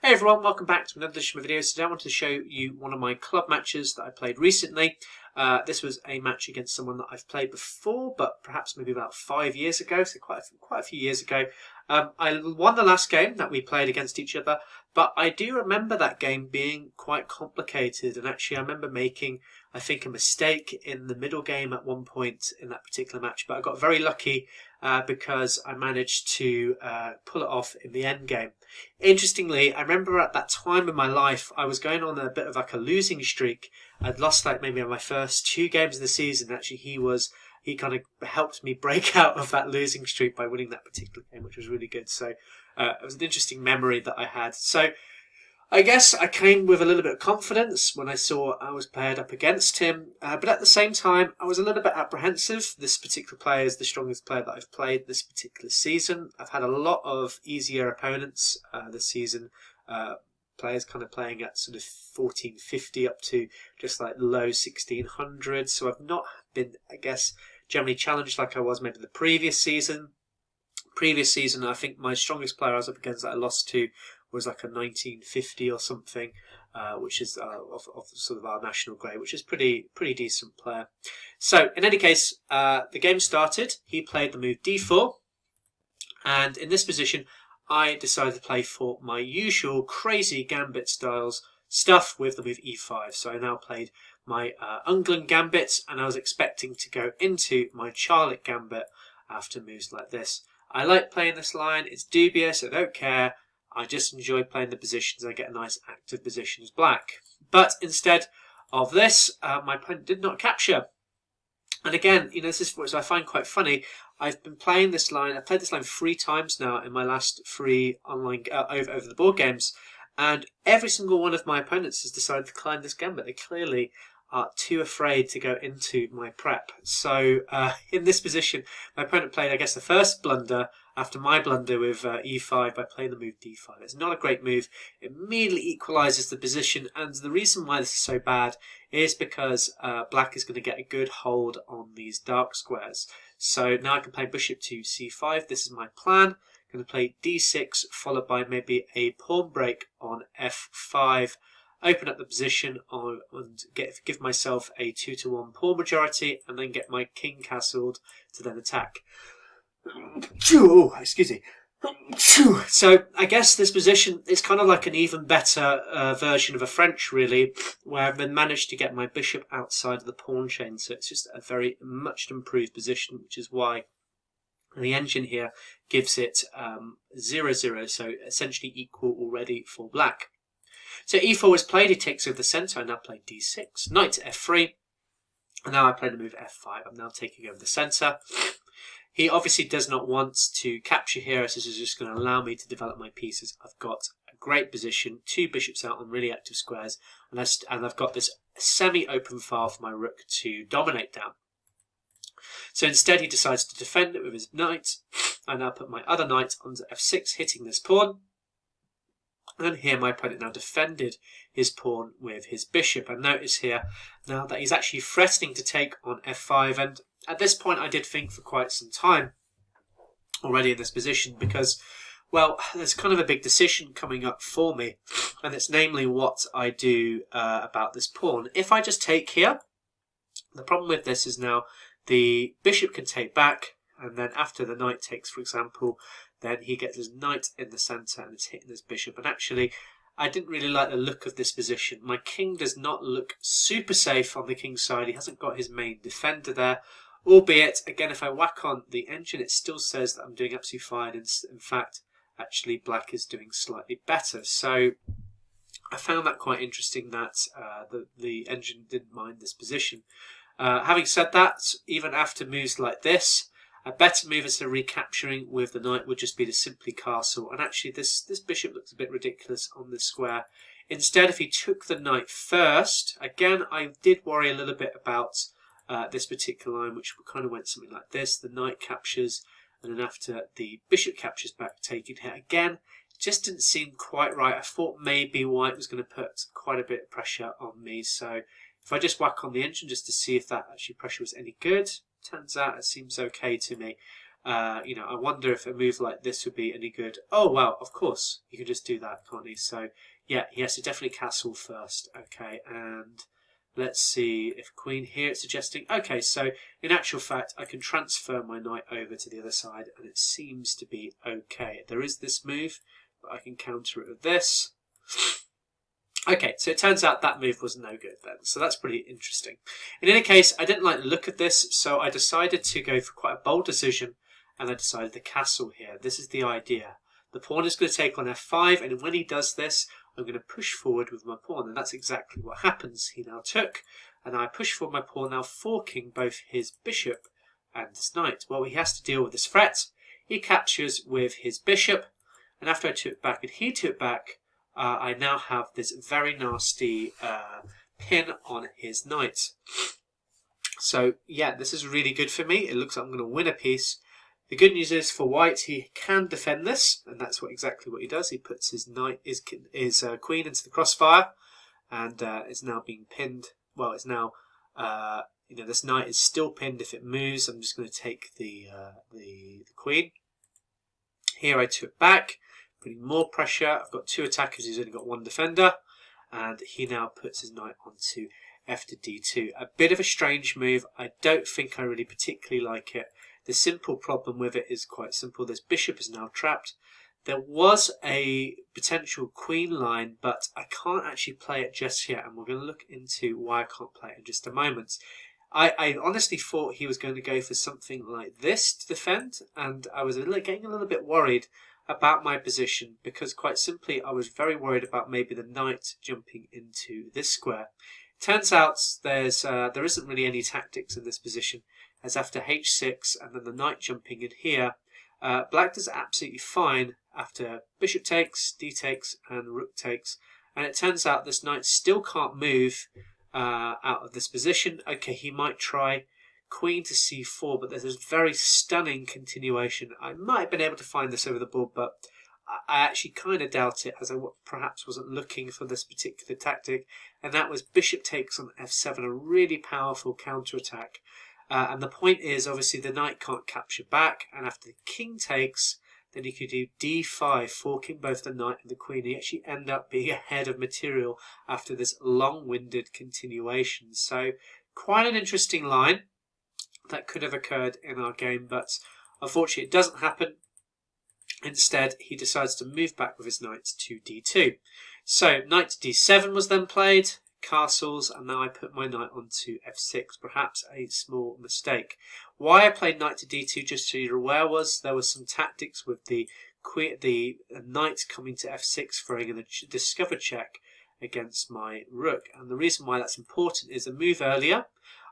Hey everyone, welcome back to another edition of my videos. Today I wanted to show you one of my club matches that I played recently. This was a match against someone that I've played before, but perhaps maybe about 5 years ago, so quite a few years ago. I won the last game that we played against each other, but I do remember that game being quite complicated, and actually I remember making, I think, a mistake in the middle game at one point in that particular match, but I got very lucky because I managed to pull it off in the end game. Interestingly, I remember at that time in my life, I was going on a bit of like a losing streak. I'd lost like maybe my first 2 games of the season. Actually, he kind of helped me break out of that losing streak by winning that particular game, which was really good. So it was an interesting memory that I had. So I guess I came with a little bit of confidence when I saw I was paired up against him, but at the same time I was a little bit apprehensive. This particular player is the strongest player that I've played this particular season. I've had a lot of easier opponents this season, players kind of playing at sort of 1450 up to just like low 1600, so I've not been, I guess, generally challenged like I was maybe the previous season. I think my strongest player I was up against that I lost to was like a 1950 or something, which is of sort of our national grade, which is pretty decent player. So in any case, the game started. He played the move d4, and in this position, I decided to play for my usual crazy gambit styles stuff with the move e5. So I now played my Unglen gambit, and I was expecting to go into my Charlotte gambit after moves like this. I like playing this line. It's dubious. I don't care. I just enjoy playing the positions. I get a nice active position as black. But instead of this, my opponent did not capture. And again, you know, this is what I find quite funny. I've been playing this line. I've played this line 3 times now in my last 3 online over the board games, and every single one of my opponents has decided to climb this gambit. They clearly are too afraid to go into my prep. So in this position, my opponent played, I guess, the first blunder after my blunder with e5 by playing the move d5. It's not a great move. It immediately equalises the position, and the reason why this is so bad is because black is going to get a good hold on these dark squares. So now I can play bishop to c5. This is my plan. I'm going to play d6 followed by maybe a pawn break on f5. Open up the position and give myself a 2-to-1 pawn majority, and then get my king castled to then attack. Oh, excuse me. So I guess this position is kind of like an even better version of a French, really, where I've then managed to get my bishop outside of the pawn chain. So it's just a very much improved position, which is why the engine here gives it 0-0, so essentially equal already for black. So e4 was played. He takes over the centre. I now play d6, knight to f3, and now I play the move f5. I'm now taking over the centre. He obviously does not want to capture here, so this is just going to allow me to develop my pieces. I've got a great position, 2 bishops out on really active squares, and I've got this semi-open file for my rook to dominate down. So instead he decides to defend it with his knight. I now put my other knight onto f6, hitting this pawn. And here my opponent now defended his pawn with his bishop. And notice here now that he's actually threatening to take on f5. And at this point I did think for quite some time already in this position, because, well, there's kind of a big decision coming up for me. And it's namely what I do about this pawn. If I just take here, the problem with this is now the bishop can take back. And then after the knight takes, for example, then he gets his knight in the centre and it's hitting his bishop. And actually, I didn't really like the look of this position. My king does not look super safe on the king's side. He hasn't got his main defender there. Albeit, again, if I whack on the engine, it still says that I'm doing absolutely fine. And in fact, actually, black is doing slightly better. So I found that quite interesting that the engine didn't mind this position. Having said that, even after moves like this, a better move instead of recapturing with the knight would just be to simply castle. And actually this bishop looks a bit ridiculous on this square. Instead, if he took the knight first, again, I did worry a little bit about this particular line, which kind of went something like this. The knight captures, and then after the bishop captures back, taking here again. It just didn't seem quite right. I thought maybe white was going to put quite a bit of pressure on me. So if I just whack on the engine just to see if that actually pressure was any good, turns out it seems okay to me. You know, I wonder if a move like this would be any good. Oh, well, of course, you can just do that, can't he? So, yeah, he has to definitely castle first. Okay, and let's see if queen here it's suggesting. Okay, so in actual fact, I can transfer my knight over to the other side, and it seems to be okay. There is this move, but I can counter it with this. Okay, so it turns out that move was no good then, so that's pretty interesting. In any case, I didn't like the look of this, so I decided to go for quite a bold decision, and I decided to castle here. This is the idea. The pawn is going to take on f5, and when he does this, I'm going to push forward with my pawn, and that's exactly what happens. He now took, and I push forward my pawn, now forking both his bishop and his knight. Well, he has to deal with this threat. He captures with his bishop, and after I took back and he took back, I now have this very nasty pin on his knight. So, yeah, this is really good for me. It looks like I'm going to win a piece. The good news is for white, he can defend this, and that's exactly what he does. He puts his knight, his queen into the crossfire, and it's now being pinned. Well, it's now, you know, this knight is still pinned if it moves. I'm just going to take the queen. Here I took back, putting more pressure. I've got two attackers, he's only got one defender, and he now puts his knight onto f to d2. A bit of a strange move. I don't think I really particularly like it. The simple problem with it is quite simple. This bishop is now trapped. There was a potential queen line, but I can't actually play it just yet, and we're going to look into why I can't play it in just a moment. I honestly thought he was going to go for something like this to defend, and I was getting a little bit worried about my position, because quite simply I was very worried about maybe the knight jumping into this square. Turns out there isn't really any tactics in this position, as after h6 and then the knight jumping in here, black does absolutely fine after bishop takes, d takes and rook takes, and it turns out this knight still can't move out of this position. Okay, he might try queen to c4, but there's this very stunning continuation. I might have been able to find this over the board, but I actually kind of doubt it, as I perhaps wasn't looking for this particular tactic, and that was bishop takes on f7, a really powerful counterattack. And the point is, obviously, the knight can't capture back, and after the king takes, then you could do d5, forking both the knight and the queen. You actually end up being ahead of material after this long-winded continuation. So, quite an interesting line that could have occurred in our game, but unfortunately it doesn't happen. Instead, he decides to move back with his knight to d2. So, knight to d7 was then played, castles, and now I put my knight onto f6, perhaps a small mistake. Why I played knight to d2, just so you're aware, was there was some tactics with the knight coming to f6, throwing in a discover check against my rook. And the reason why that's important is a move earlier,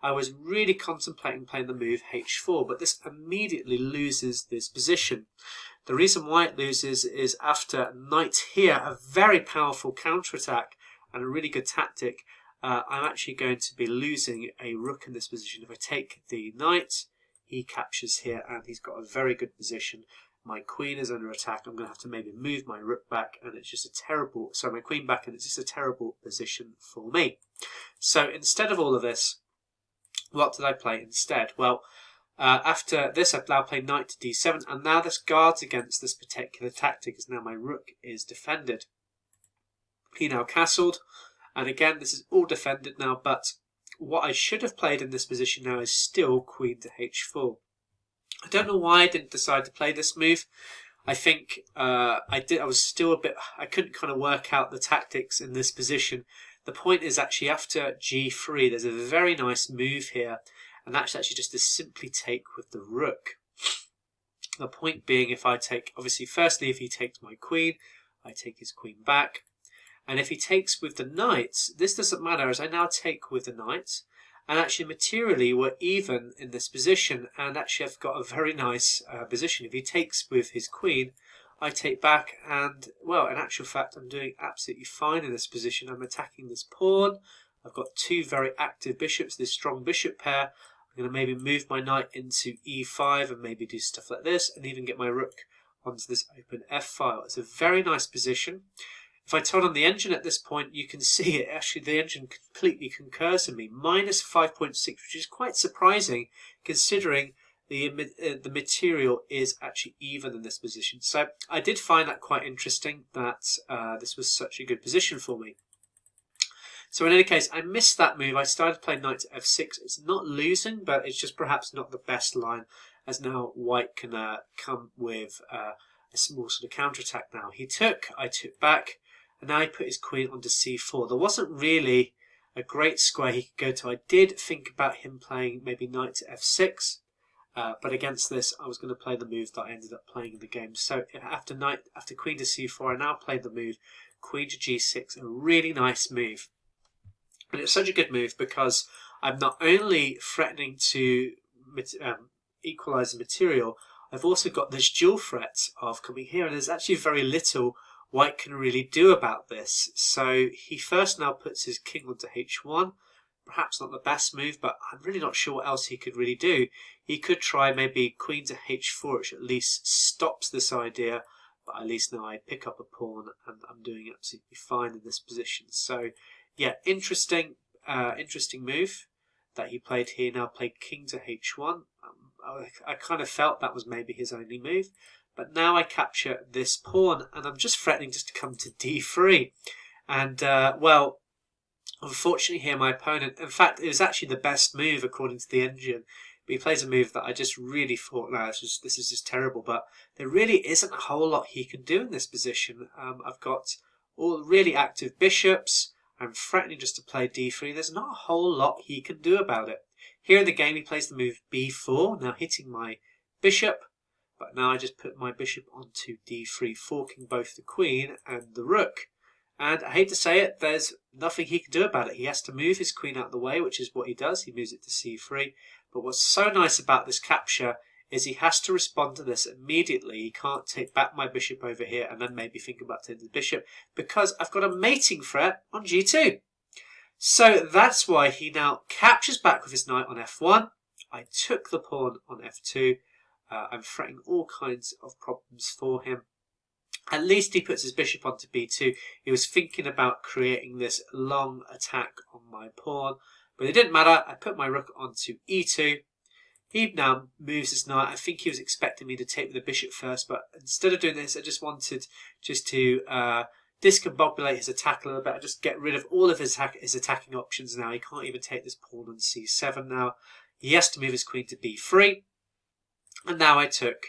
I was really contemplating playing the move h4, but this immediately loses this position. The reason why it loses is after knight here, a very powerful counterattack and a really good tactic, I'm actually going to be losing a rook in this position. If I take the knight, he captures here, and he's got a very good position. My queen is under attack. I'm going to have to maybe move my rook back, and it's just a terrible, sorry, my queen back, and it's just a terrible position for me. So instead of all of this, what did I play instead? Well, after this, I've now played knight to d7, and now this guards against this particular tactic, as now my rook is defended. He now castled, and again, this is all defended now, but what I should have played in this position now is still queen to h4. I don't know why I didn't decide to play this move. I think I was still a bit, I couldn't kind of work out the tactics in this position. The point is actually after g3, there's a very nice move here, and that's actually just to simply take with the rook. The point being, if I take, obviously, firstly, if he takes my queen, I take his queen back. And if he takes with the knight, this doesn't matter, as I now take with the knight. And actually, materially, we're even in this position. And actually, I've got a very nice position. If he takes with his queen, I take back. And, well, in actual fact, I'm doing absolutely fine in this position. I'm attacking this pawn. I've got two very active bishops, this strong bishop pair. I'm going to maybe move my knight into e5 and maybe do stuff like this. And even get my rook onto this open f file. It's a very nice position. If I turn on the engine at this point, you can see it. Actually, the engine completely concurs with me. Minus 5.6, which is quite surprising considering the material is actually even in this position. So I did find that quite interesting that this was such a good position for me. So in any case, I missed that move. I started playing knight to f6. It's not losing, but it's just perhaps not the best line, as now white can come with a small sort of counterattack now. He took, I took back, and now he put his queen onto c4. There wasn't really a great square he could go to. I did think about him playing maybe knight to f6, but against this, I was going to play the move that I ended up playing in the game. So after queen to c4, I now played the move queen to g6, a really nice move. And it's such a good move because I'm not only threatening to equalize the material, I've also got this dual threat of coming here, and there's actually very little white can really do about this. So he first now puts his king onto h1. Perhaps not the best move, but I'm really not sure what else he could really do. He could try maybe queen to h4, which at least stops this idea, but at least now I pick up a pawn and I'm doing absolutely fine in this position. So yeah, interesting move that he played here. Now played king to h1. I kind of felt that was maybe his only move, but now I capture this pawn, and I'm just threatening just to come to d3. And well, unfortunately here my opponent, in fact, it was actually the best move according to the engine, but he plays a move that I just really thought, no, this is just terrible. But there really isn't a whole lot he can do in this position. I've got all really active bishops. I'm threatening just to play d3. There's not a whole lot he can do about it. Here in the game, he plays the move b4, now hitting my bishop. But now I just put my bishop onto d3, forking both the queen and the rook. And I hate to say it, there's nothing he can do about it. He has to move his queen out of the way, which is what he does. He moves it to c3. But what's so nice about this capture is he has to respond to this immediately. He can't take back my bishop over here and then maybe think about taking the bishop, because I've got a mating threat on g2. So that's why he now captures back with his knight on f1. I took the pawn on f2. I'm threatening all kinds of problems for him. At least he puts his bishop onto b2. He was thinking about creating this long attack on my pawn, but it didn't matter. I put my rook onto e2. He now moves his knight. I think he was expecting me to take the bishop first, but instead of doing this, I just wanted just to discombobulate his attack a little bit and just get rid of all of his attacking options now. He can't even take this pawn on c7 now. He has to move his queen to b3. And now I took.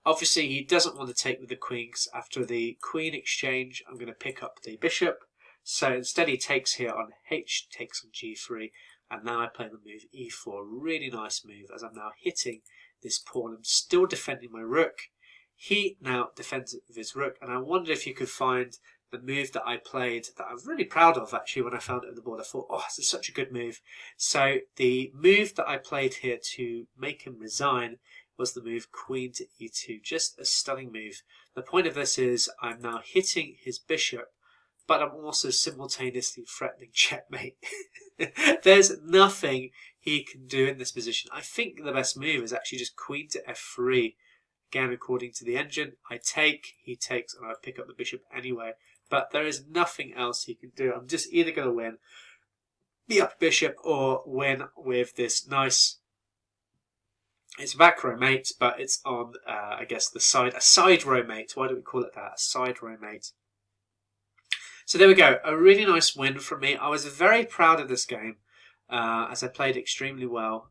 Obviously, he doesn't want to take with the queen, because after the queen exchange, I'm going to pick up the bishop. So instead he takes here on h, takes on g3. And now I play the move e4, really nice move as I'm now hitting this pawn. I'm still defending my rook. He now defends it with his rook, and I wonder if you could find the move that I played that I'm really proud of actually when I found it on the board. I thought, oh, this is such a good move. So the move that I played here to make him resign was the move queen to e2, just a stunning move. The point of this is I'm now hitting his bishop, but I'm also simultaneously threatening checkmate. There's nothing he can do in this position. I think the best move is actually just queen to f3. Again, according to the engine, I take, he takes, and I pick up the bishop anyway. But there is nothing else he can do. I'm just either going to win the up bishop or win with this nice... It's back row mate, but it's on, I guess, the side... A side row mate. Why do we call it that? A side row mate. So there we go, a really nice win from me. I was very proud of this game as I played extremely well.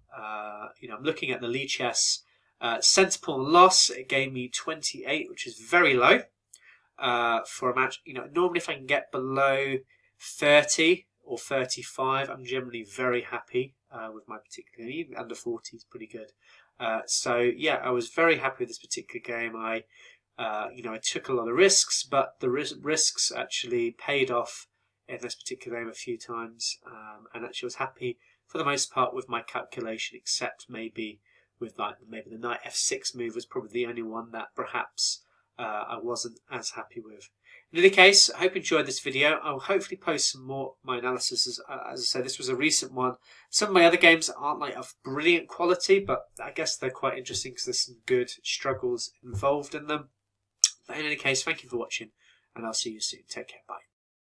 You know, I'm looking at the Lichess centre pawn loss. It gave me 28, which is very low for a match. You know, normally if I can get below 30 or 35, I'm generally very happy with my particular game. Even under 40 is pretty good. So yeah, I was very happy with this particular game. You know, I took a lot of risks, but the risks actually paid off in this particular game a few times, and actually was happy for the most part with my calculation, except maybe with maybe the knight f6 move was probably the only one that perhaps I wasn't as happy with. In any case, I hope you enjoyed this video. I'll hopefully post some more of my analysis. As I said, this was a recent one. Some of my other games aren't like of brilliant quality, but I guess they're quite interesting because there's some good struggles involved in them. But in any case, thank you for watching, and I'll see you soon. Take care. Bye.